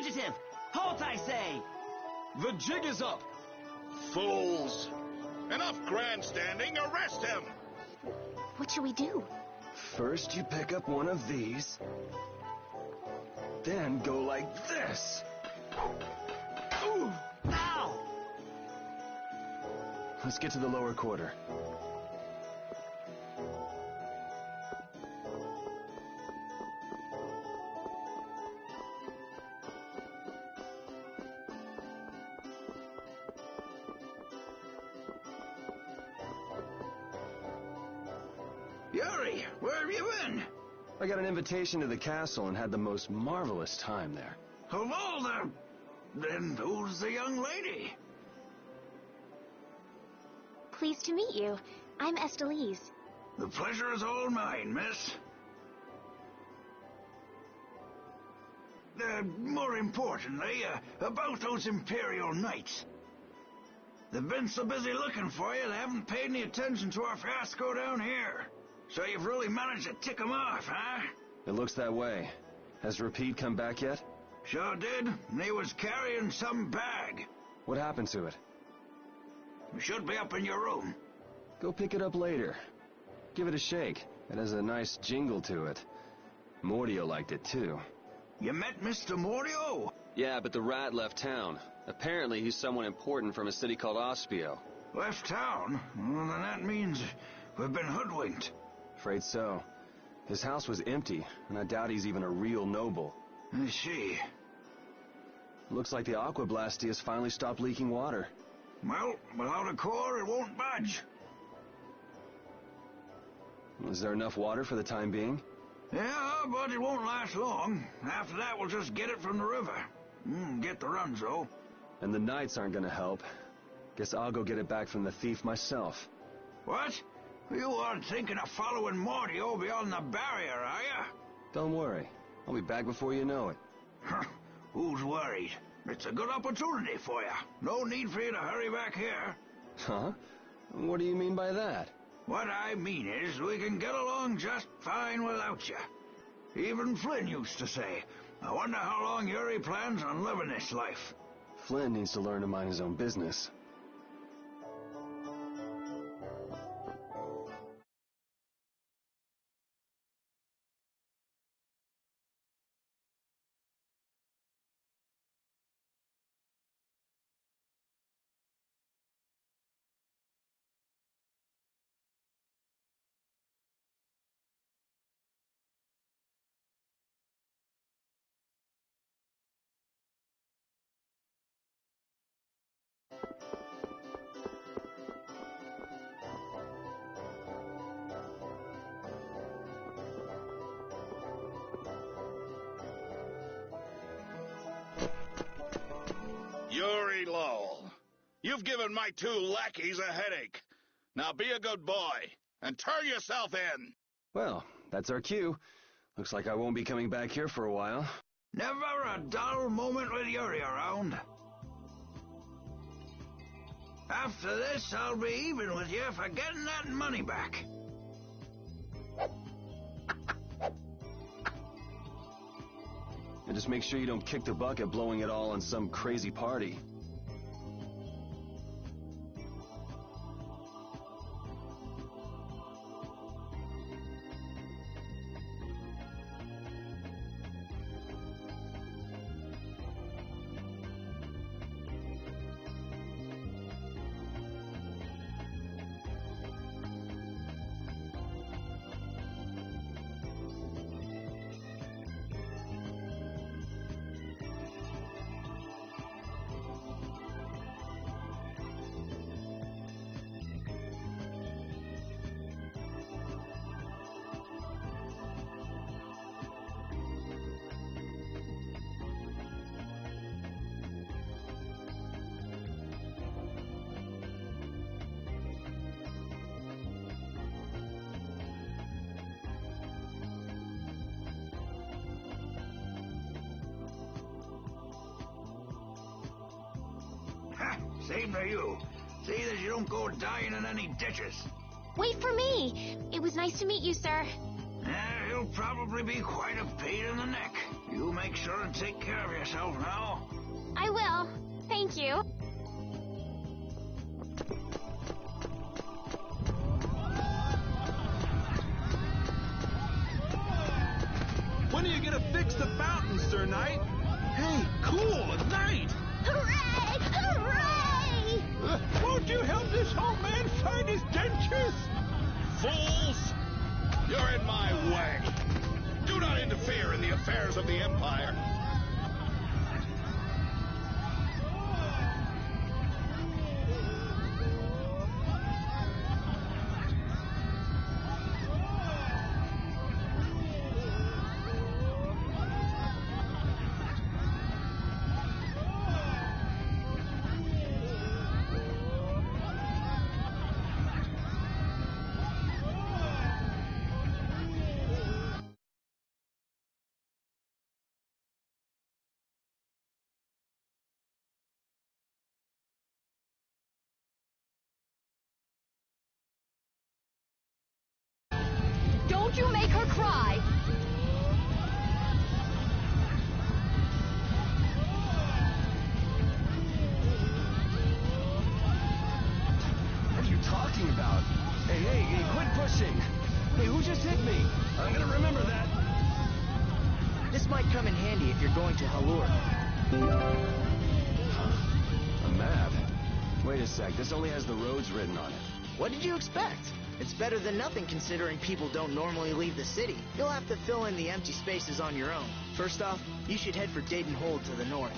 Adjective! Halt, I say! The jig is up! Fools! Enough grandstanding, arrest him! What should we do? First you pick up one of these, then go like this. Ooh! Ow! Let's get to the lower quarter. Yuri, where have you been? I got an invitation to the castle and had the most marvelous time there. Of all the... Then who's the young lady? Pleased to meet you. I'm Estelise. The pleasure is all mine, miss. More importantly, about those Imperial Knights. They've been so busy looking for you, they haven't paid any attention to our fiasco down here. So you've really managed to tick them off, huh? It looks that way. Has Repeat come back yet? Sure did, and he was carrying some bag. What happened to it? It should be up in your room. Go pick it up later. Give it a shake. It has a nice jingle to it. Mordio liked it too. You met Mr. Mordio? Yeah, but the rat left town. Apparently he's someone important from a city called Ospio. Left town? Well, then that means we've been hoodwinked. Afraid so. His house was empty, and I doubt he's even a real noble. I see. Looks like the Aqua Blasty has finally stopped leaking water. Well, without a core, it won't budge. Is there enough water for the time being? Yeah, but it won't last long. After that, we'll just get it from the river. Get the Runzo. And the Knights aren't gonna help. Guess I'll go get it back from the thief myself. What? You aren't thinking of following Mordio beyond the barrier, are you? Don't worry. I'll be back before you know it. Who's worried? It's a good opportunity for you. No need for you to hurry back here. Huh? What do you mean by that? What I mean is, we can get along just fine without you. Even Flynn used to say, I wonder how long Yuri plans on living this life. Flynn needs to learn to mind his own business. Yuri Lowell, you've given my two lackeys a headache. Now be a good boy, and turn yourself in. Well, that's our cue. Looks like I won't be coming back here for a while. Never a dull moment with Yuri around. After this, I'll be even with you for getting that money back. And just make sure you don't kick the bucket blowing it all on some crazy party. Same to you. See that you don't go dying in any ditches. Wait for me! It was nice to meet you, sir. He'll probably be quite a pain in the neck. You make sure and take care of yourself now. I will. Thank you. When are you gonna fix the fountain, Sir Knight? Hey, cool, a knight! Hooray! Hooray! Won't you help this old man find his dentures? Fools! You're in my way. Do not interfere in the affairs of the Empire. Don't you make her cry! What are you talking about? Hey, quit pushing! Hey, who just hit me? I'm gonna remember that. This might come in handy if you're going to Halur. A map? Wait a sec, this only has the roads written on it. What did you expect? It's better than nothing considering people don't normally leave the city. You'll have to fill in the empty spaces on your own. First off, you should head for Dayton Hold to the north.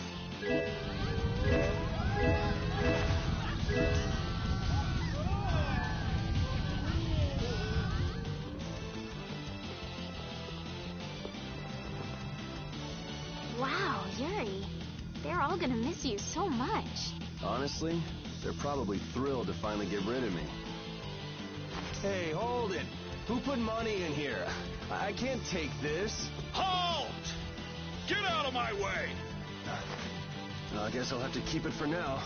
Wow, Yuri. They're all gonna miss you so much. Honestly, they're probably thrilled to finally get rid of me. Hey, hold it! Who put money in here? I can't take this. Halt! Get out of my way! Well, I guess I'll have to keep it for now.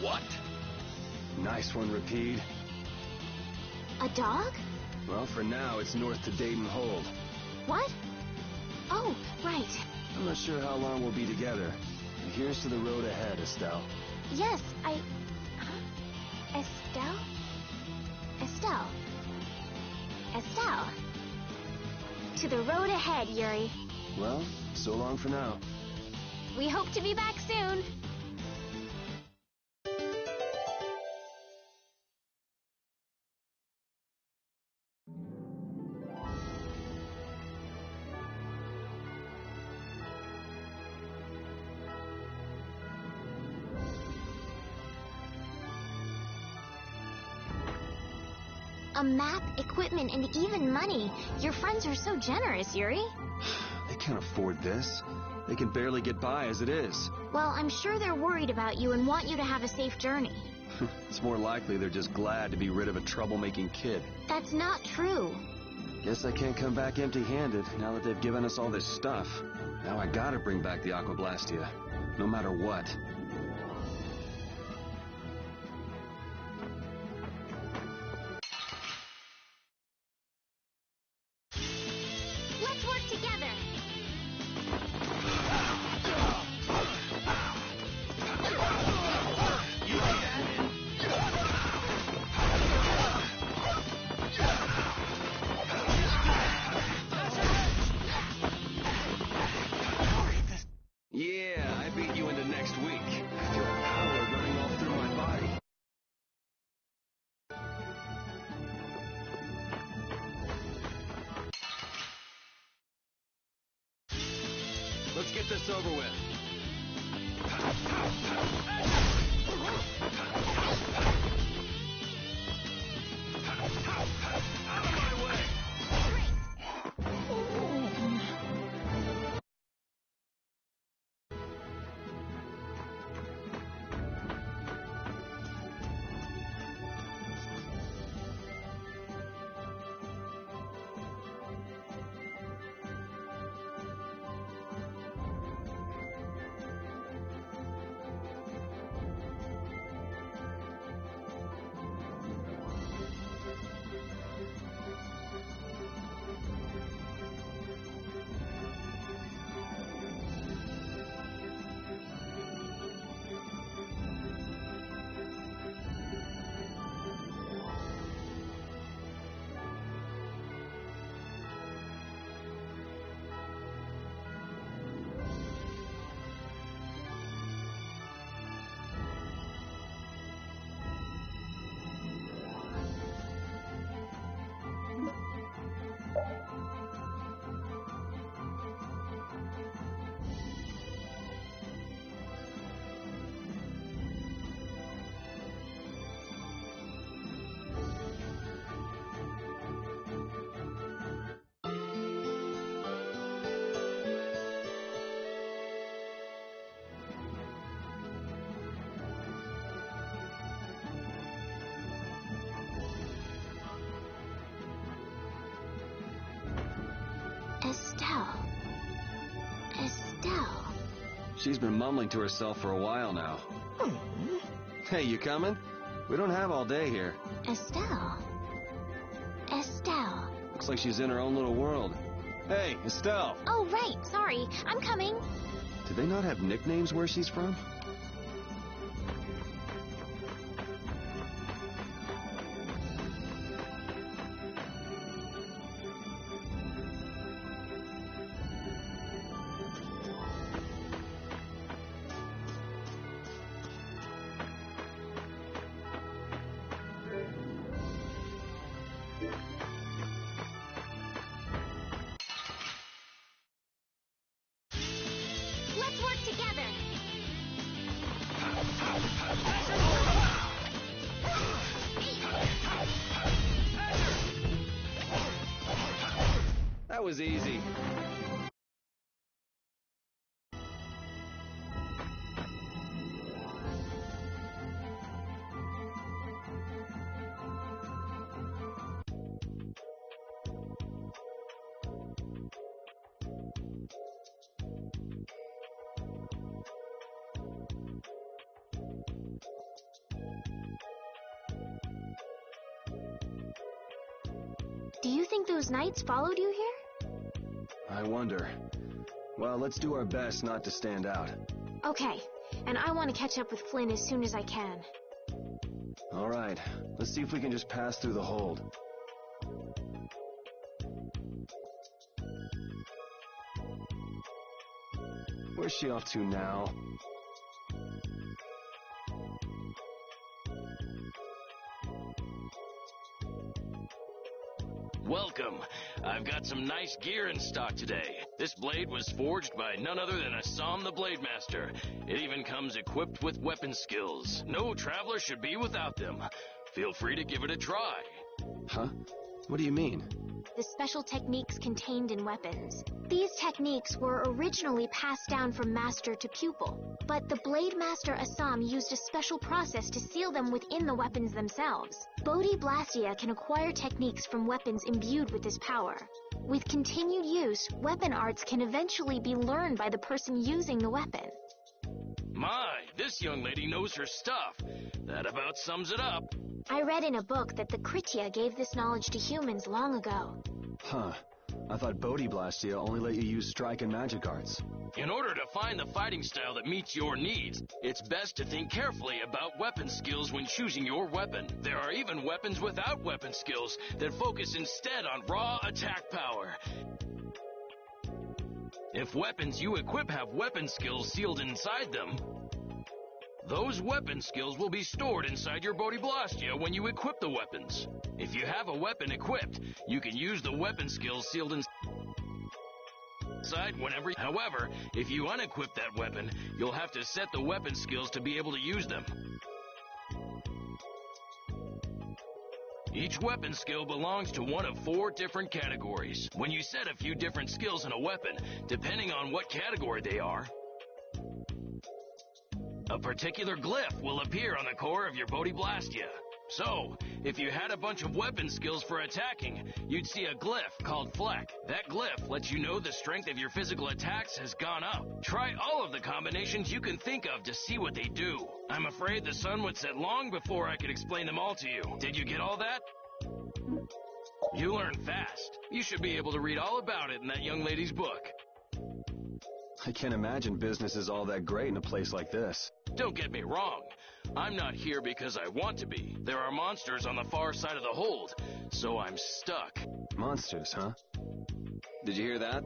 What? Nice one, Rapide. A dog? Well, for now, it's north to Dayton Hold. What? Oh, right. I'm not sure how long we'll be together. And here's to the road ahead, Estelle. Yes, Huh? Estelle? Estelle. Estelle. To the road ahead, Yuri. Well, so long for now. We hope to be back soon. A map, equipment, and even money. Your friends are so generous, Yuri. They can't afford this. They can barely get by as it is. Well, I'm sure they're worried about you and want you to have a safe journey. It's more likely they're just glad to be rid of a troublemaking kid. That's not true. Guess I can't come back empty-handed now that they've given us all this stuff. Now I gotta bring back the Aquablastia, no matter what. Let's work together. Yeah, I beat you into next week. I feel power running all through my body. Let's get this over with. Out of my way! She's been mumbling to herself for a while now. Hey, you coming? We don't have all day here. Estelle. Estelle. Looks like she's in her own little world. Hey, Estelle! Oh, right. Sorry. I'm coming. Do they not have nicknames where she's from? Let's work together. That was easy. Do you think those knights followed you here? I wonder. Well, let's do our best not to stand out. Okay. And I want to catch up with Flynn as soon as I can. All right, let's see if we can just pass through the hold. Where's she off to now? Welcome. I've got some nice gear in stock today. This blade was forged by none other than Assam the Blade Master. It even comes equipped with weapon skills. No traveler should be without them. Feel free to give it a try. Huh? What do you mean? The special techniques contained in weapons. These techniques were originally passed down from master to pupil, but the Blade Master Assam used a special process to seal them within the weapons themselves. Bodhi Blastia can acquire techniques from weapons imbued with this power. With continued use, weapon arts can eventually be learned by the person using the weapon. My, this young lady knows her stuff. That about sums it up. I read in a book that the Kritya gave this knowledge to humans long ago. Huh. I thought Bodhi Blastia only let you use strike and magic arts. In order to find the fighting style that meets your needs, it's best to think carefully about weapon skills when choosing your weapon. There are even weapons without weapon skills that focus instead on raw attack power. If weapons you equip have weapon skills sealed inside them, those weapon skills will be stored inside your Bodhi Blastia when you equip the weapons. If you have a weapon equipped, you can use the weapon skills sealed inside whenever. However, if you unequip that weapon, you'll have to set the weapon skills to be able to use them. Each weapon skill belongs to one of 4 different categories. When you set a few different skills in a weapon, depending on what category they are, a particular glyph will appear on the core of your Bodhi Blastia. So, if you had a bunch of weapon skills for attacking, you'd see a glyph called Fleck. That glyph lets you know the strength of your physical attacks has gone up. Try all of the combinations you can think of to see what they do. I'm afraid the sun would set long before I could explain them all to you. Did you get all that? You learn fast. You should be able to read all about it in that young lady's book. I can't imagine business is all that great in a place like this. Don't get me wrong. I'm not here because I want to be. There are monsters on the far side of the hold, so I'm stuck. Monsters, huh? Did you hear that?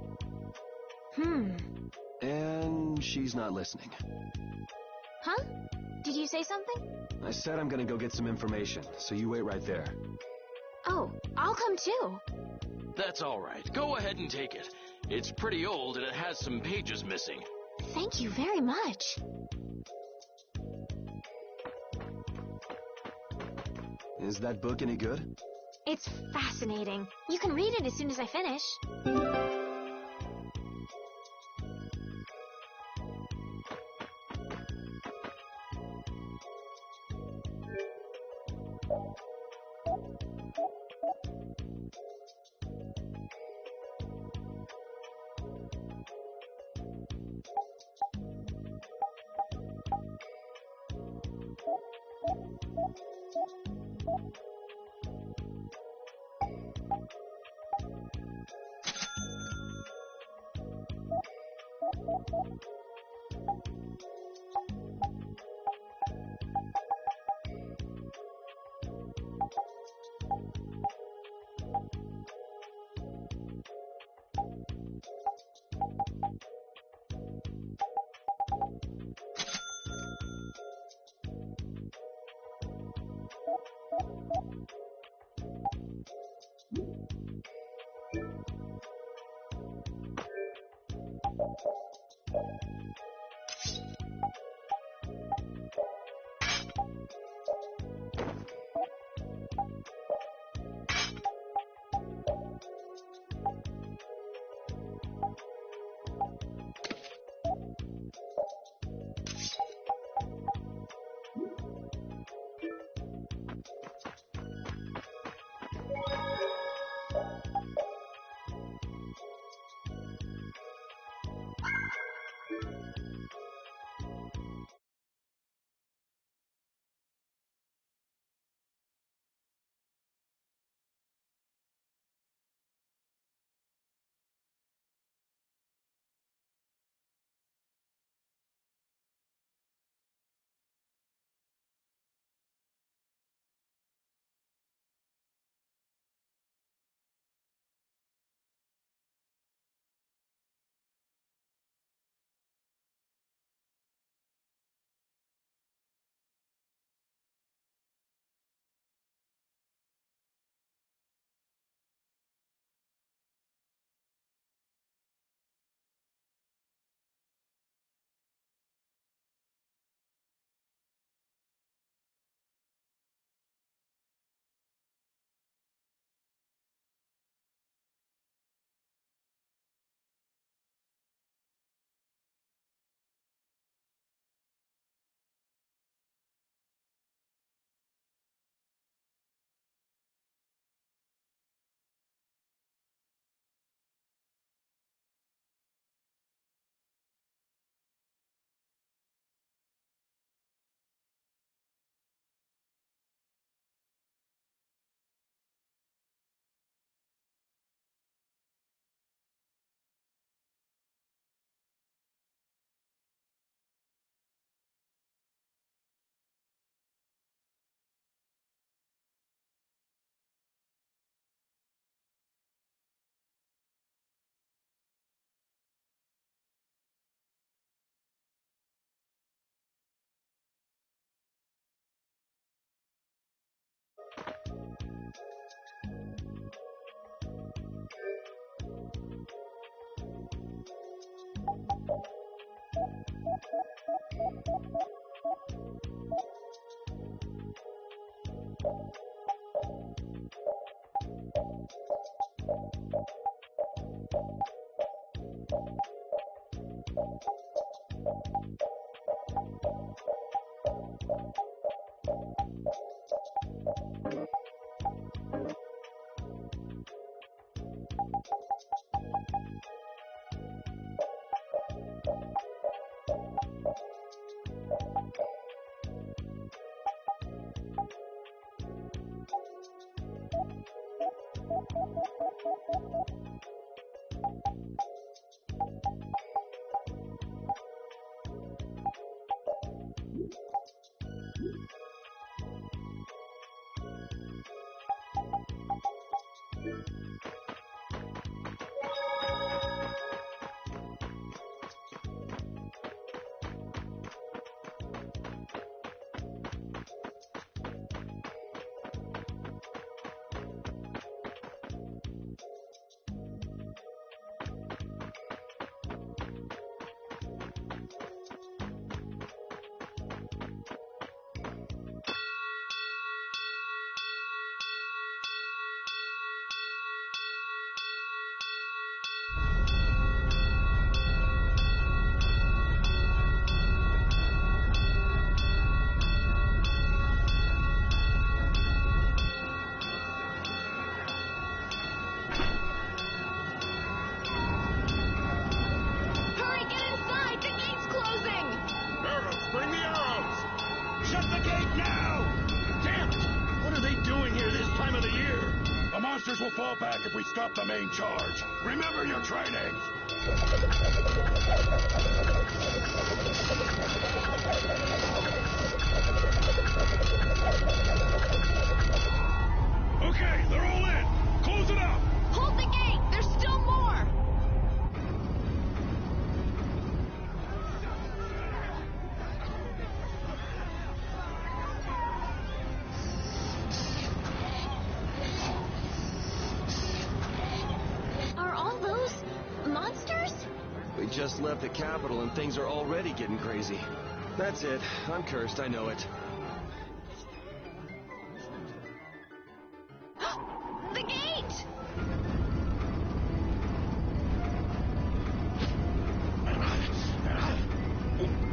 And she's not listening. Huh? Did you say something? I said I'm gonna go get some information, so you wait right there. Oh, I'll come too. That's all right. Go ahead and take it. It's pretty old and it has some pages missing. Thank you very much. Is that book any good? It's fascinating. You can read it as soon as I finish. monsters will fall back if we stop the main charge. Remember your training! Okay, they're all in! Close it up! Hold the gate! There's still more! Are all those monsters? We just left the capital and things are already getting crazy. That's it. I'm cursed, I know it. The gate!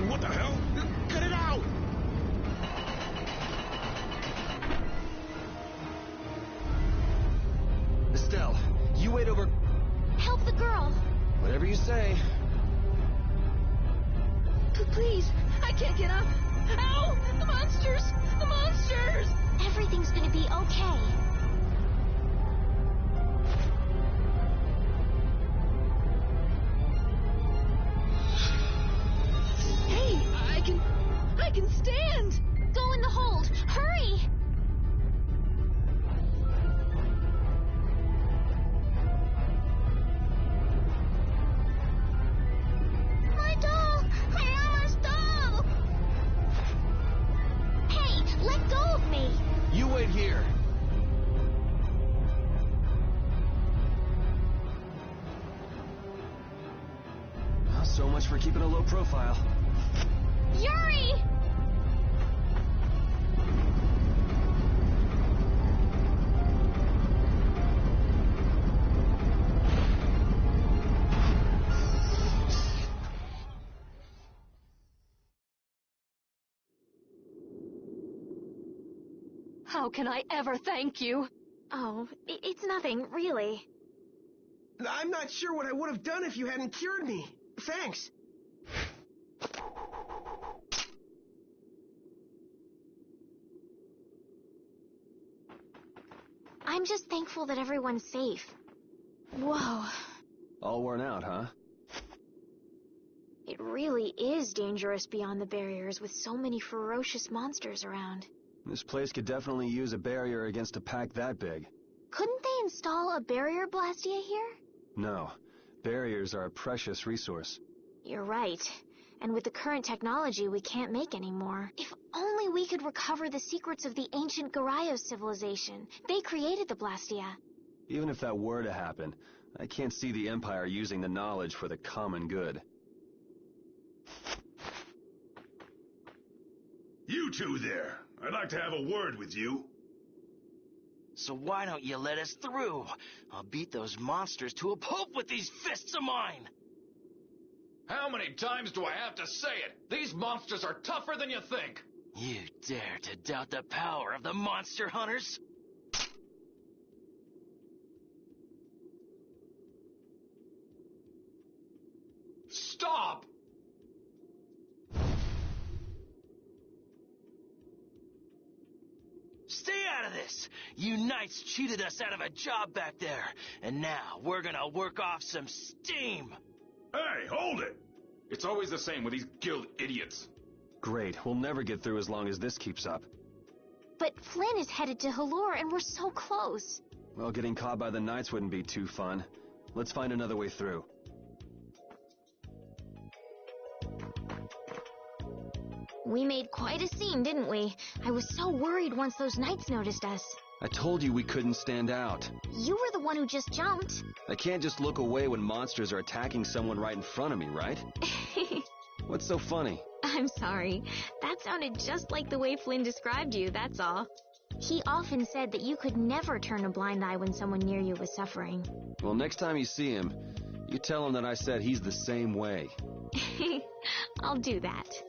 What the hell? Get it out! Estelle, you wait over... Help the girl. Whatever you say. Please, I can't get up. Ow! The monsters! The monsters! Everything's gonna be okay. Hey, I can stand! Go in the hold. Hurry! My doll! My Elmer's doll! Hey, let go of me! You wait here. So much for keeping a low profile. Yuri! How can I ever thank you? Oh, it's nothing, really. I'm not sure what I would have done if you hadn't cured me. Thanks. I'm just thankful that everyone's safe. Whoa. All worn out, huh? It really is dangerous beyond the barriers with so many ferocious monsters around. This place could definitely use a barrier against a pack that big. Couldn't they install a barrier blastia here? No. Barriers are a precious resource. You're right. And with the current technology, we can't make any more. If only we could recover the secrets of the ancient Garayos civilization. They created the blastia. Even if that were to happen, I can't see the Empire using the knowledge for the common good. You two there. I'd like to have a word with you. So why don't you let us through? I'll beat those monsters to a pulp with these fists of mine! How many times do I have to say it? These monsters are tougher than you think! You dare to doubt the power of the monster hunters? Stop! Stay out of this! You knights cheated us out of a job back there, and now we're gonna work off some steam! Hey, hold it! It's always the same with these guild idiots. Great, we'll never get through as long as this keeps up. But Flynn is headed to Halor and we're so close. Well, getting caught by the Knights wouldn't be too fun. Let's find another way through. We made quite a scene, didn't we? I was so worried once those Knights noticed us. I told you we couldn't stand out. You were the one who just jumped. I can't just look away when monsters are attacking someone right in front of me, right? What's so funny? I'm sorry. That sounded just like the way Flynn described you, that's all. He often said that you could never turn a blind eye when someone near you was suffering. Well, next time you see him, you tell him that I said he's the same way. I'll do that.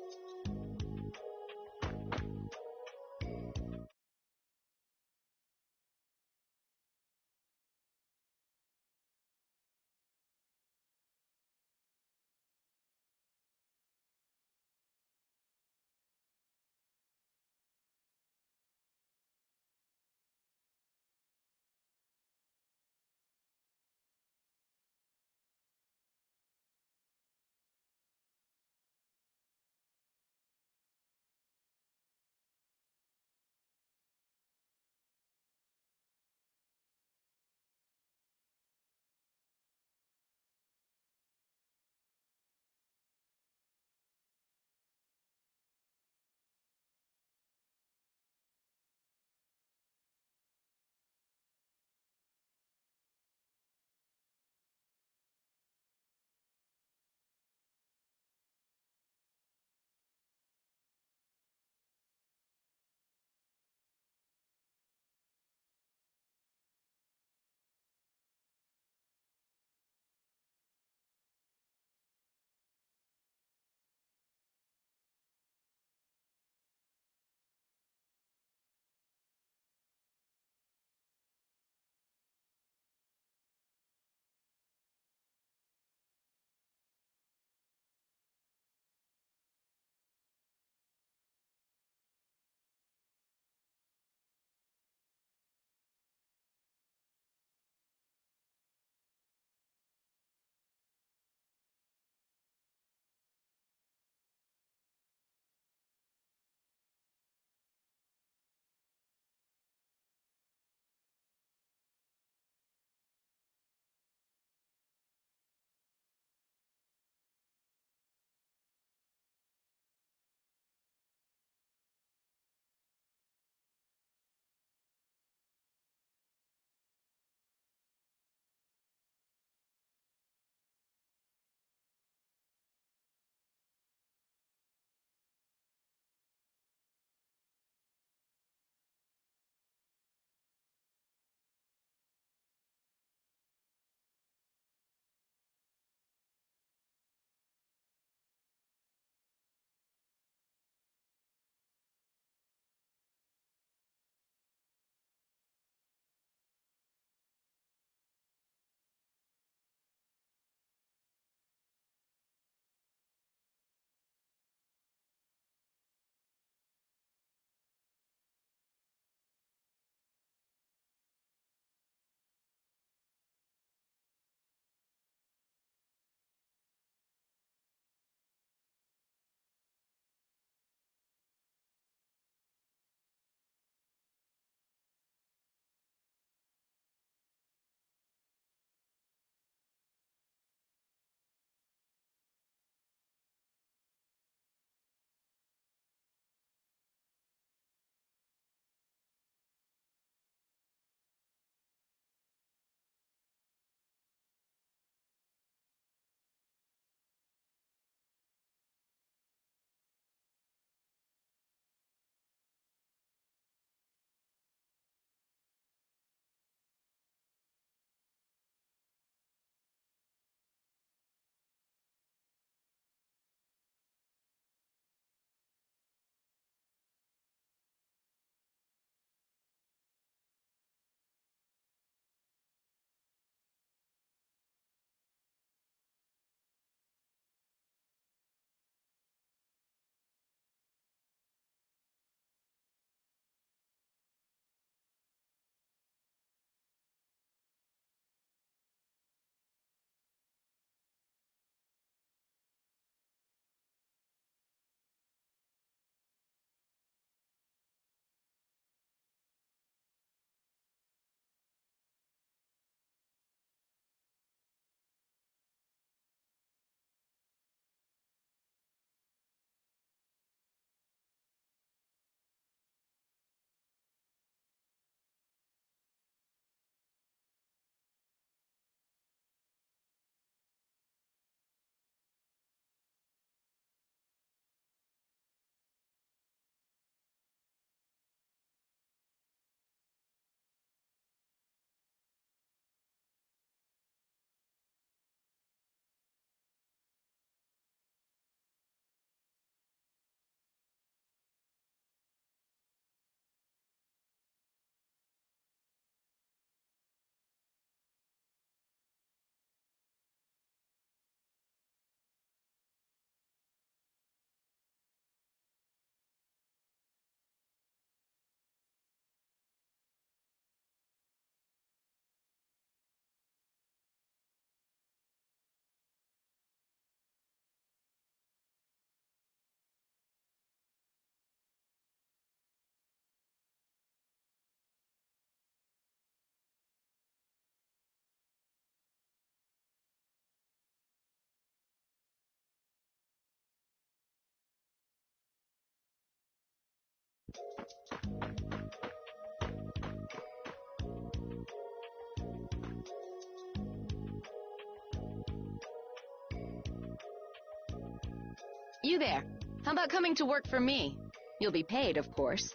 You there. How about coming to work for me? You'll be paid, of course.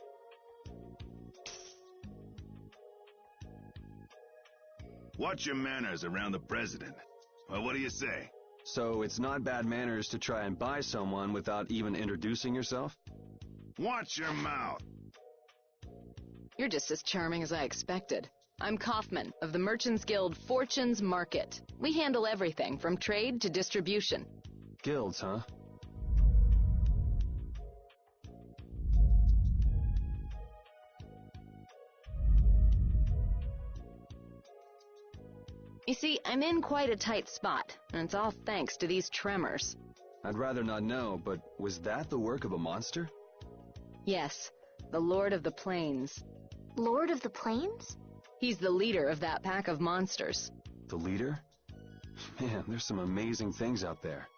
Watch your manners around the president. Well, what do you say? So it's not bad manners to try and buy someone without even introducing yourself? Watch your mouth. You're just as charming as I expected. I'm Kaufman of the Merchants Guild Fortune's Market. We handle everything from trade to distribution. Guilds, huh? You see, I'm in quite a tight spot, and it's all thanks to these tremors. I'd rather not know, but was that the work of a monster? Yes, the Lord of the Plains. Lord of the Plains? He's the leader of that pack of monsters. The leader? Man, there's some amazing things out there.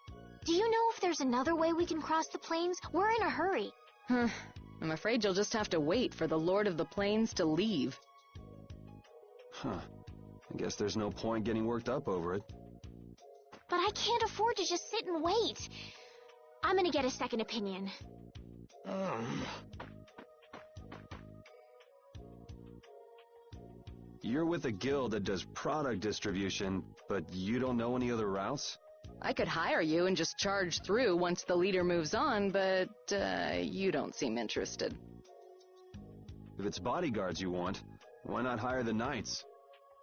Do you know if there's another way we can cross the plains? We're in a hurry. I'm afraid you'll just have to wait for the Lord of the Plains to leave. Huh. I guess there's no point getting worked up over it. But I can't afford to just sit and wait. I'm gonna get a second opinion. You're with a guild that does product distribution, but you don't know any other routes? I could hire you and just charge through once the leader moves on, but you don't seem interested. If it's bodyguards you want, why not hire the knights?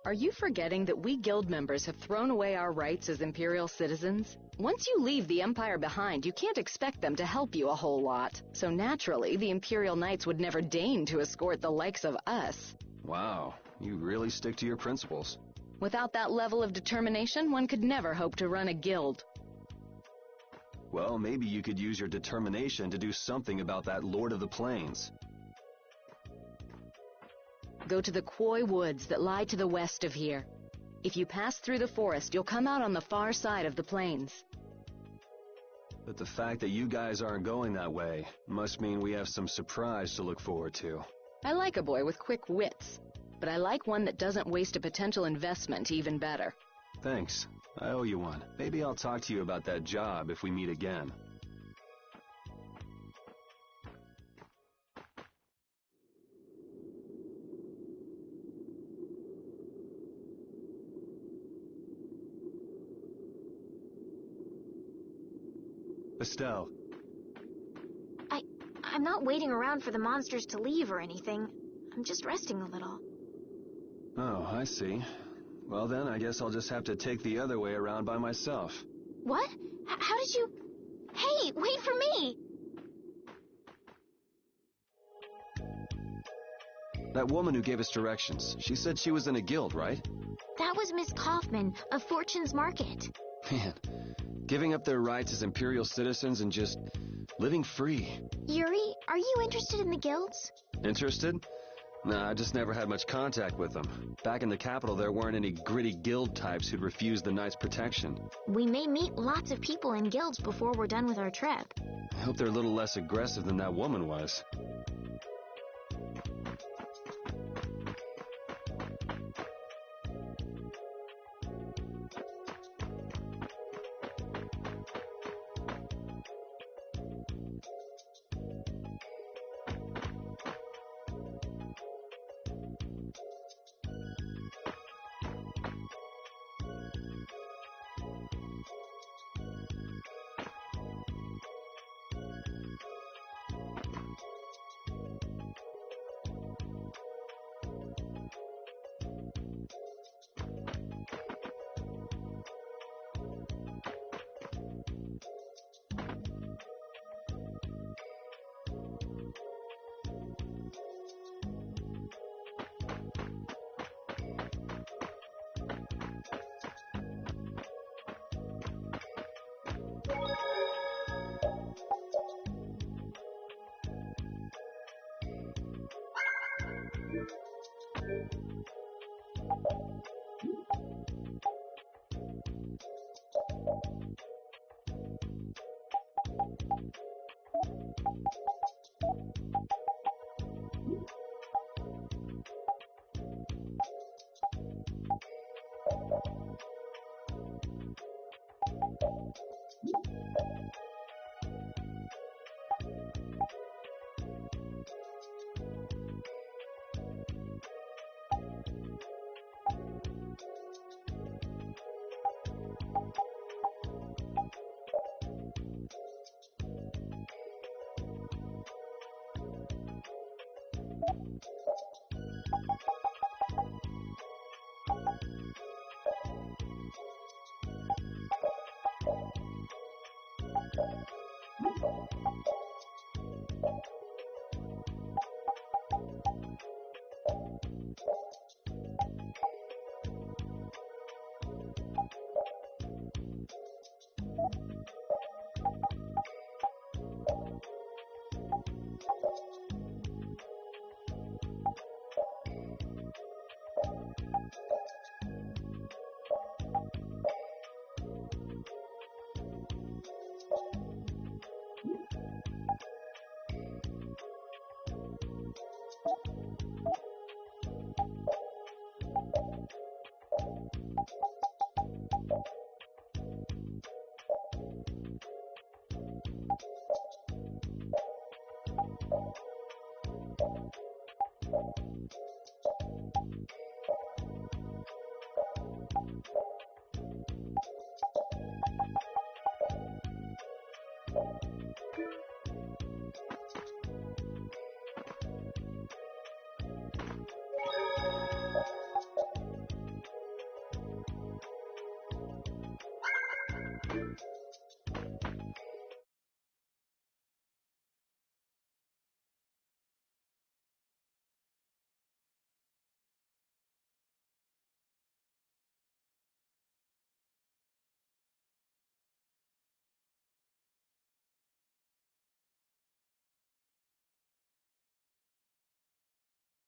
Are you forgetting that we guild members have thrown away our rights as Imperial citizens? Once you leave the Empire behind, you can't expect them to help you a whole lot. So naturally, the Imperial Knights would never deign to escort the likes of us. Wow, you really stick to your principles. Without that level of determination, one could never hope to run a guild. Well, maybe you could use your determination to do something about that Lord of the Plains. Go to the Koi Woods that lie to the west of here. If you pass through the forest, you'll come out on the far side of the plains. But the fact that you guys aren't going that way must mean we have some surprise to look forward to. I like a boy with quick wits, but I like one that doesn't waste a potential investment even better. Thanks. I owe you one. Maybe I'll talk to you about that job if we meet again. Estelle. I'm not waiting around for the monsters to leave or anything. I'm just resting a little. Oh, I see. Well then, I guess I'll just have to take the other way around by myself. What? How did you... Hey, wait for me! That woman who gave us directions, she said she was in a guild, right? That was Miss Kaufman of Fortune's Market. Man, giving up their rights as Imperial citizens and just living free. Yuri, are you interested in the guilds? Interested? Nah, I just never had much contact with them. Back in the capital, there weren't any gritty guild types who'd refuse the Knights' protection. We may meet lots of people in guilds before we're done with our trip. I hope they're a little less aggressive than that woman was.